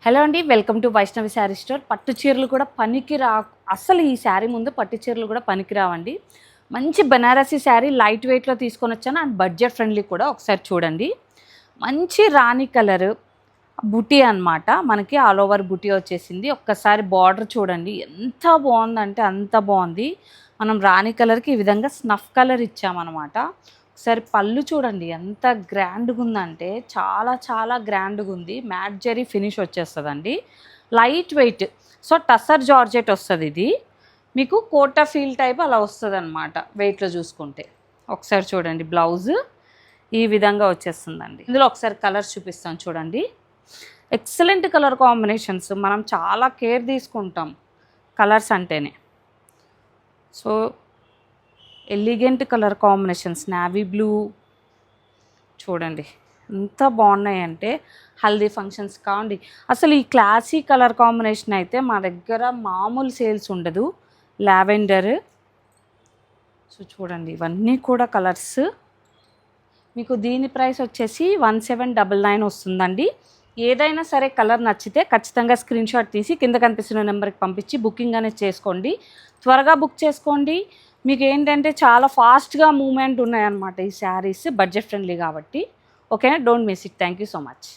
Hello అండి, welcome to Vaishnavi sari store. పట్టు చీరలు కూడా అసలు ఈ శారీ ముందు పట్టు చీరలు కూడా పనికిరావండి. మంచి బనారసీ శారీ లైట్ వెయిట్లో తీసుకొని వచ్చాను అండ్ బడ్జెట్ ఫ్రెండ్లీ కూడా. ఒకసారి చూడండి, మంచి రాణి కలర్ బుటీ అన్నమాట. మనకి ఆల్ ఓవర్ బుటీ వచ్చేసింది. ఒక్కసారి బార్డర్ చూడండి ఎంత బాగుందంటే అంత బాగుంది. మనం రాణి కలర్కి ఈ విధంగా స్నఫ్ కలర్ ఇచ్చామన్నమాట. ఒకసారి పళ్ళు చూడండి ఎంత గ్రాండ్గా ఉందంటే చాలా చాలా గ్రాండ్గా ఉంది. మ్యాట్ జరీ ఫినిష్ వచ్చేస్తుందండి, light weight. So tussar georgette వస్తుంది ఇది మీకు. కోటా ఫీల్ టైప్ అలా వస్తుంది అనమాట వెయిట్లో చూసుకుంటే. ఒకసారి చూడండి, బ్లౌజ్ ఈ విధంగా వచ్చేస్తుందండి. ఇందులో ఒకసారి కలర్స్ చూపిస్తాను చూడండి. Excellent colour combinations. మనం చాలా కేర్ తీసుకుంటాం కలర్స్ అంటేనే. So elegant colour combinations, navy blue చూడండి ఎంత బాగున్నాయంటే. హల్దీ ఫంక్షన్స్ కావండి, అసలు ఈ క్లాసీ కలర్ కాంబినేషన్ అయితే మా దగ్గర మామూలు సేల్స్ ఉండదు. లావెండర్. సో చూడండి ఇవన్నీ కూడా కలర్స్. మీకు దీని ప్రైస్ వచ్చేసి 1799 వస్తుందండి. ఏదైనా సరే కలర్ నచ్చితే ఖచ్చితంగా స్క్రీన్ షాట్ తీసి కింద కనిపిస్తున్న నెంబర్కి పంపించి బుకింగ్ అనేది చేసుకోండి. త్వరగా బుక్ చేసుకోండి. మీకు ఏంటంటే చాలా ఫాస్ట్గా మూవ్మెంట్ ఉన్నాయన్నమాట ఈ శారీస్, బడ్జెట్ ఫ్రెండ్లీ కాబట్టి. ఓకేనా, don't miss it. Thank you so much.